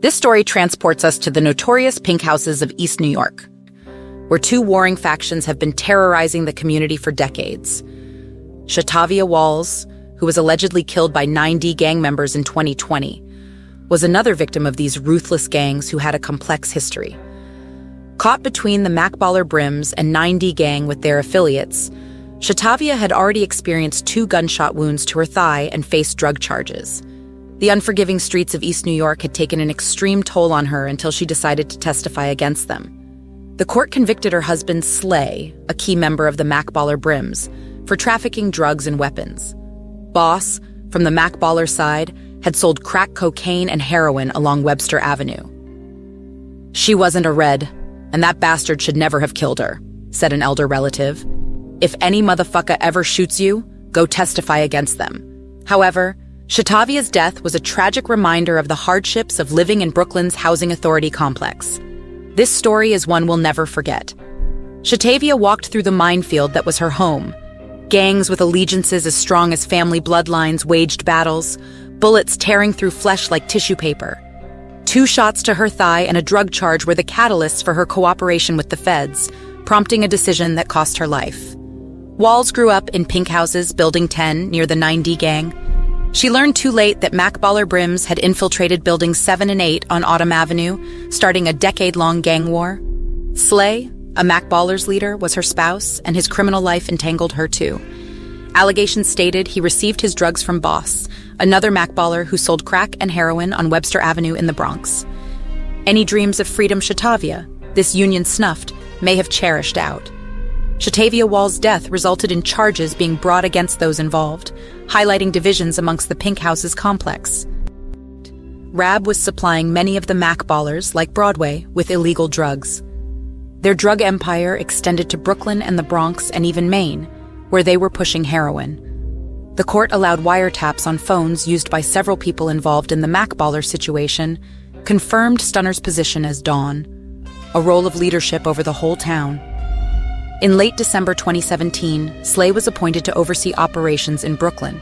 This story transports us to the notorious PinkHouses of East New York, where two warring factions have been terrorizing the community for decades. Shatavia Walls, who was allegedly killed by 9D gang members in 2020, was another victim of these ruthless gangs who had a complex history. Caught between the Macballer Brims and 9D gang with their affiliates, Shatavia had already experienced 2 gunshot wounds to her thigh and faced drug charges. The unforgiving streets of East New York had taken an extreme toll on her until she decided to testify against them. The court convicted her husband Slay, a key member of the Macballer Brims, for trafficking drugs and weapons. Boss, from the Macballer side, had sold crack cocaine and heroin along Webster Avenue. "She wasn't a red, and that bastard should never have killed her," said an elder relative. "If any motherfucker ever shoots you, go testify against them." However, Shatavia's death was a tragic reminder of the hardships of living in Brooklyn's housing authority complex. This story is one we'll never forget. Shatavia walked through the minefield that was her home. Gangs with allegiances as strong as family bloodlines waged battles, bullets tearing through flesh like tissue paper. 2 shots to her thigh and a drug charge were the catalysts for her cooperation with the feds, prompting a decision that cost her life. Walls grew up in PinkHouses, Building 10, near the 9D gang. She learned too late that Macballer Brims had infiltrated Buildings 7 and 8 on Autumn Avenue, starting a decade-long gang war. Slay, a Macballers leader, was her spouse, and his criminal life entangled her too. Allegations stated he received his drugs from Boss, another Macballer who sold crack and heroin on Webster Avenue in the Bronx. Any dreams of freedom Shatavia, this union snuffed, may have cherished out. Shatavia Walls' death resulted in charges being brought against those involved, highlighting divisions amongst the PinkHouses complex. Rab was supplying many of the Macballers, like Broadway, with illegal drugs. Their drug empire extended to Brooklyn and the Bronx and even Maine, where they were pushing heroin. The court allowed wiretaps on phones used by several people involved in the Macballer situation, confirmed Stunner's position as Dawn, a role of leadership over the whole town. In late December 2017, Slay was appointed to oversee operations in Brooklyn.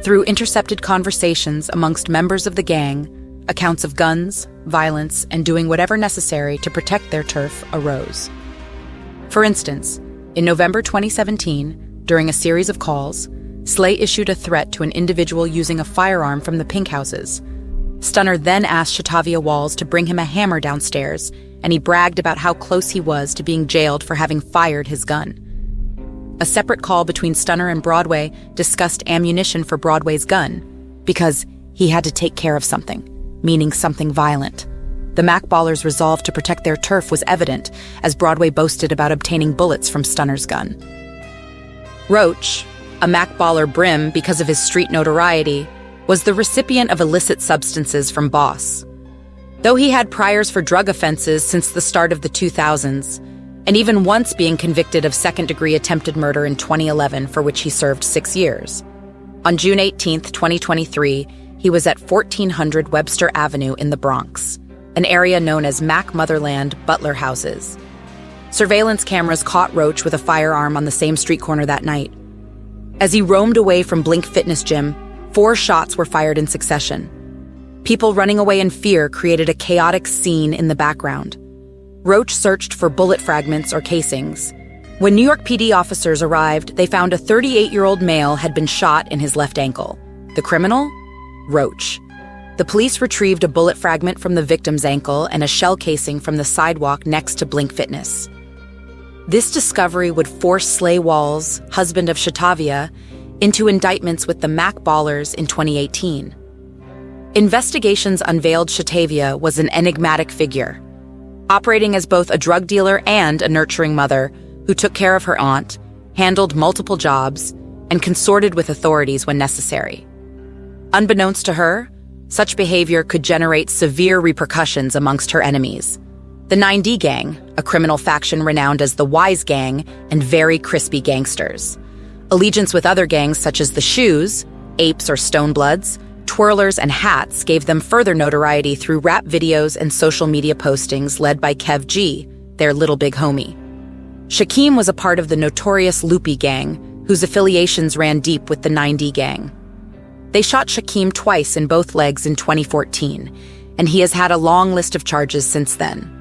Through intercepted conversations amongst members of the gang, accounts of guns, violence, and doing whatever necessary to protect their turf arose. For instance, in November 2017, during a series of calls, Slay issued a threat to an individual using a firearm from the PinkHouses. Stunner then asked Shatavia Walls to bring him a hammer downstairs, and he bragged about how close he was to being jailed for having fired his gun. A separate call between Stunner and Broadway discussed ammunition for Broadway's gun, because he had to take care of something, meaning something violent. The Macballers' resolve to protect their turf was evident, as Broadway boasted about obtaining bullets from Stunner's gun. Roach, a Macballer Brim because of his street notoriety, was the recipient of illicit substances from Boss. Though he had priors for drug offenses since the start of the 2000s, and even once being convicted of second-degree attempted murder in 2011, for which he served 6 years. On June 18, 2023, he was at 1400 Webster Avenue in the Bronx, an area known as Mac Motherland Butler Houses. Surveillance cameras caught Roach with a firearm on the same street corner that night. As he roamed away from Blink Fitness Gym, 4 shots were fired in succession. People running away in fear created a chaotic scene in the background. Roach searched for bullet fragments or casings. When New York PD officers arrived, they found a 38-year-old male had been shot in his left ankle. The criminal? Roach. The police retrieved a bullet fragment from the victim's ankle and a shell casing from the sidewalk next to Blink Fitness. This discovery would force Slay Walls, husband of Shatavia, into indictments with the Macballers in 2018. Investigations unveiled Shatavia was an enigmatic figure, operating as both a drug dealer and a nurturing mother who took care of her aunt, handled multiple jobs, and consorted with authorities when necessary. Unbeknownst to her, such behavior could generate severe repercussions amongst her enemies. The 9D Gang, a criminal faction renowned as the Wise Gang and very crispy gangsters. Allegiance with other gangs such as the Shoes, Apes or Stonebloods, Twirlers, and Hats gave them further notoriety through rap videos and social media postings led by Kev G, their little big homie. Shaquem was a part of the notorious Loopy Gang, whose affiliations ran deep with the 9D Gang. They shot Shaquem twice in both legs in 2014, and he has had a long list of charges since then.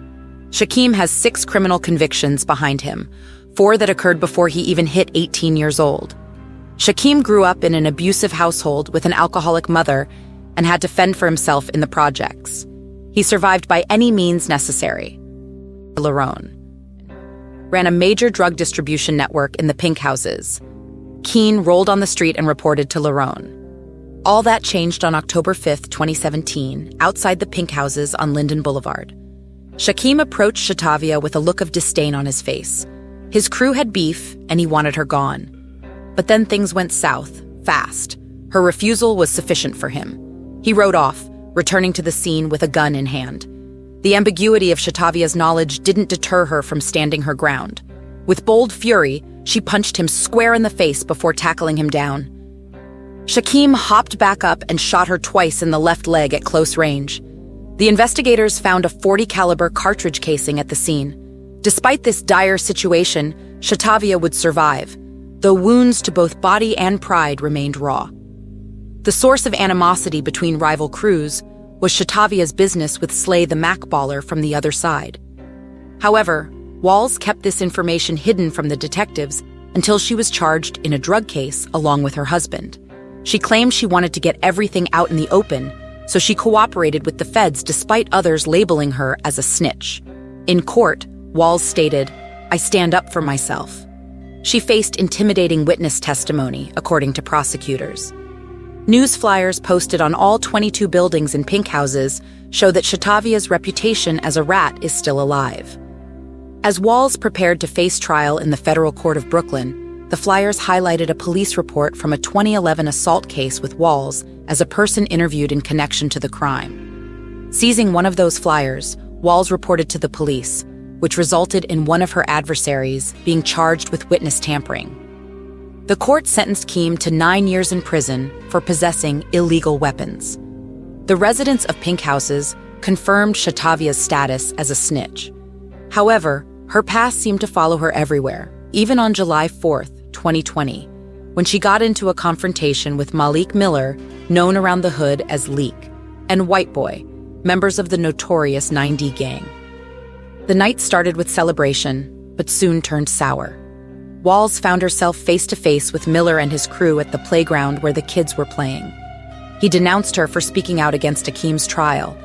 Shaquem has 6 criminal convictions behind him, 4 that occurred before he even hit 18 years old. Shaquem grew up in an abusive household with an alcoholic mother and had to fend for himself in the projects. He survived by any means necessary. Lerone ran a major drug distribution network in the PinkHouses. Keene rolled on the street and reported to Lerone. All that changed on October 5, 2017, outside the PinkHouses on Linden Boulevard. Shaquem approached Shatavia with a look of disdain on his face. His crew had beef, and he wanted her gone. But then things went south, fast. Her refusal was sufficient for him. He rode off, returning to the scene with a gun in hand. The ambiguity of Shatavia's knowledge didn't deter her from standing her ground. With bold fury, she punched him square in the face before tackling him down. Shaquem hopped back up and shot her twice in the left leg at close range. The investigators found a .40 caliber cartridge casing at the scene. Despite this dire situation, Shatavia would survive, though wounds to both body and pride remained raw. The source of animosity between rival crews was Shatavia's business with Slay the Mac baller from the other side. However, Walls kept this information hidden from the detectives until she was charged in a drug case along with her husband. She claimed she wanted to get everything out in the open, so she cooperated with the feds despite others labeling her as a snitch. In court, Walls stated, "I stand up for myself." She faced intimidating witness testimony, according to prosecutors. News flyers posted on all 22 buildings in PinkHouses show that Shatavia's reputation as a rat is still alive. As Walls prepared to face trial in the Federal Court of Brooklyn, the flyers highlighted a police report from a 2011 assault case with Walls as a person interviewed in connection to the crime. Seizing one of those flyers, Walls reported to the police, which resulted in one of her adversaries being charged with witness tampering. The court sentenced Keem to 9 years in prison for possessing illegal weapons. The residents of PinkHouses confirmed Shatavia's status as a snitch. However, her past seemed to follow her everywhere, even on July 4th, 2020, when she got into a confrontation with Malik Miller, known around the hood as Leak, and White Boy, members of the notorious 9D gang. The night started with celebration, but soon turned sour. Walls found herself face-to-face with Miller and his crew at the playground where the kids were playing. He denounced her for speaking out against Akeem's trial.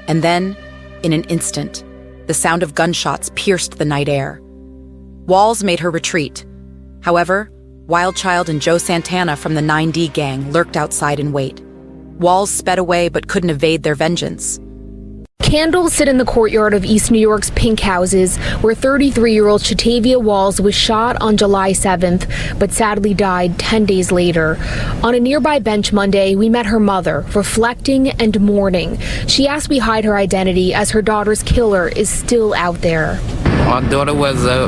And then, in an instant, the sound of gunshots pierced the night air. Walls made her retreat. However, Wildchild and Joe Santana from the 9D gang lurked outside in wait. Walls sped away but couldn't evade their vengeance. Candles sit in the courtyard of East New York's PinkHouses, where 33-year-old Shatavia Walls was shot on July 7th, but sadly died 10 days later. On a nearby bench Monday, we met her mother, reflecting and mourning. She asked we hide her identity as her daughter's killer is still out there. My daughter was a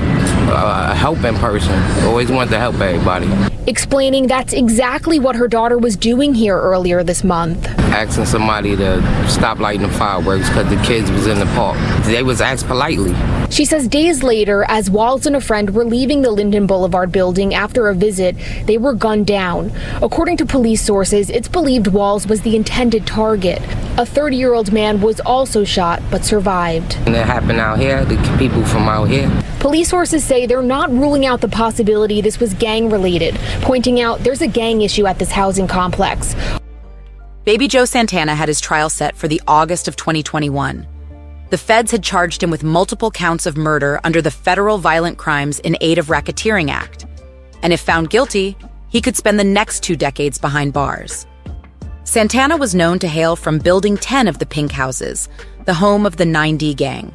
helping person, always wanted to help everybody. Explaining that's exactly what her daughter was doing here earlier this month. Asking somebody to stop lighting the fireworks because the kids was in the park. They was asked politely. She says days later, as Walls and a friend were leaving the Linden Boulevard building after a visit, they were gunned down. According to police sources, it's believed Walls was the intended target. A 30-year-old man was also shot but survived. And it happened out here, the people from out here. Police sources say they're not ruling out the possibility this was gang-related, pointing out there's a gang issue at this housing complex. Baby Joe Santana had his trial set for the August of 2021. The feds had charged him with multiple counts of murder under the Federal Violent Crimes in Aid of Racketeering Act. And if found guilty, he could spend the next 2 decades behind bars. Santana was known to hail from Building 10 of the PinkHouses, the home of the 9D gang.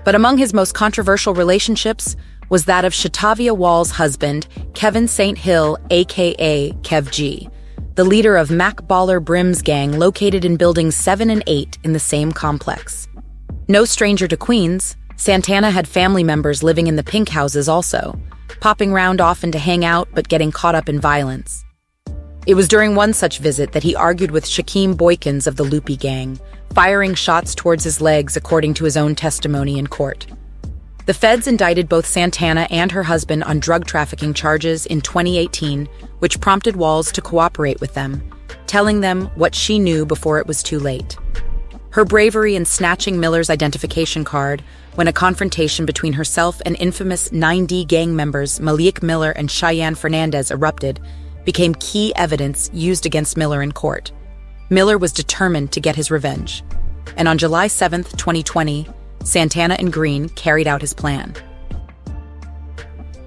But among his most controversial relationships was that of Shatavia Walls' husband, Kevin St. Hill, aka Kev G, the leader of Mac Baller Brim's gang located in Buildings 7 and 8 in the same complex. No stranger to Queens, Santana had family members living in the PinkHouses also, popping round often to hang out but getting caught up in violence. It was during one such visit that he argued with Shaquem Boykins of the Loopy gang, firing shots towards his legs according to his own testimony in court. The feds indicted both Santana and her husband on drug trafficking charges in 2018, which prompted Walls to cooperate with them, telling them what she knew before it was too late. Her bravery in snatching Miller's identification card when a confrontation between herself and infamous 9D gang members Malik Miller and Cheyenne Fernandez erupted became key evidence used against Miller in court. Miller was determined to get his revenge, and on July 7, 2020, Santana and Green carried out his plan.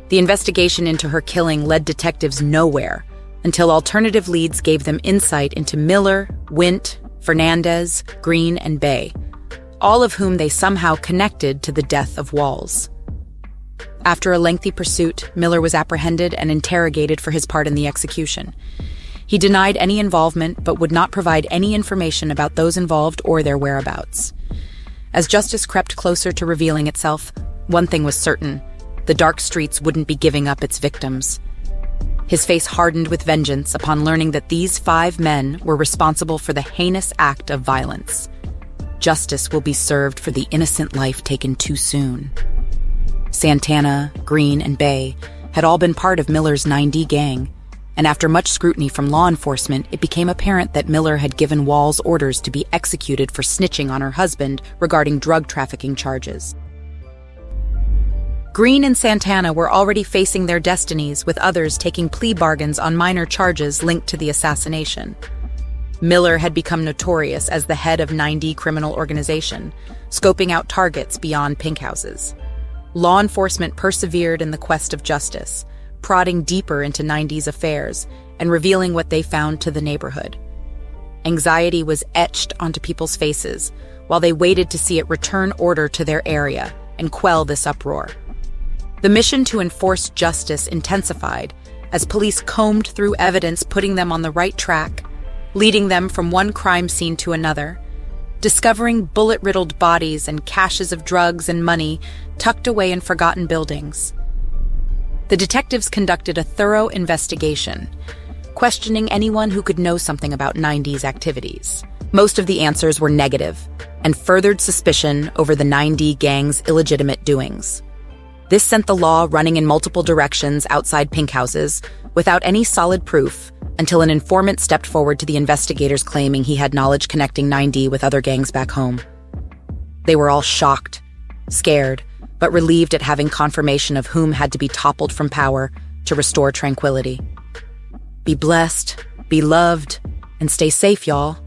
The investigation into her killing led detectives nowhere until alternative leads gave them insight into Miller, Wint, Fernandez, Green, and Bay, all of whom they somehow connected to the death of Walls. After a lengthy pursuit, Miller was apprehended and interrogated for his part in the execution. He denied any involvement but would not provide any information about those involved or their whereabouts. As justice crept closer to revealing itself, one thing was certain: the dark streets wouldn't be giving up its victims. His face hardened with vengeance upon learning that these 5 men were responsible for the heinous act of violence. Justice will be served for the innocent life taken too soon. Santana, Green, and Bay had all been part of Miller's 9D gang, and after much scrutiny from law enforcement, it became apparent that Miller had given Walls orders to be executed for snitching on her husband regarding drug trafficking charges. Green and Santana were already facing their destinies, with others taking plea bargains on minor charges linked to the assassination. Miller had become notorious as the head of 9D criminal organization, scoping out targets beyond PinkHouses. Law enforcement persevered in the quest of justice, prodding deeper into 9D's affairs and revealing what they found to the neighborhood. Anxiety was etched onto people's faces while they waited to see it return order to their area and quell this uproar. The mission to enforce justice intensified as police combed through evidence, putting them on the right track, leading them from one crime scene to another, discovering bullet-riddled bodies and caches of drugs and money tucked away in forgotten buildings. The detectives conducted a thorough investigation, questioning anyone who could know something about 9D's activities. Most of the answers were negative and furthered suspicion over the 9D gang's illegitimate doings. This sent the law running in multiple directions outside PinkHouses without any solid proof until an informant stepped forward to the investigators claiming he had knowledge connecting 9D with other gangs back home. They were all shocked, scared, but relieved at having confirmation of whom had to be toppled from power to restore tranquility. Be blessed, be loved, and stay safe, y'all.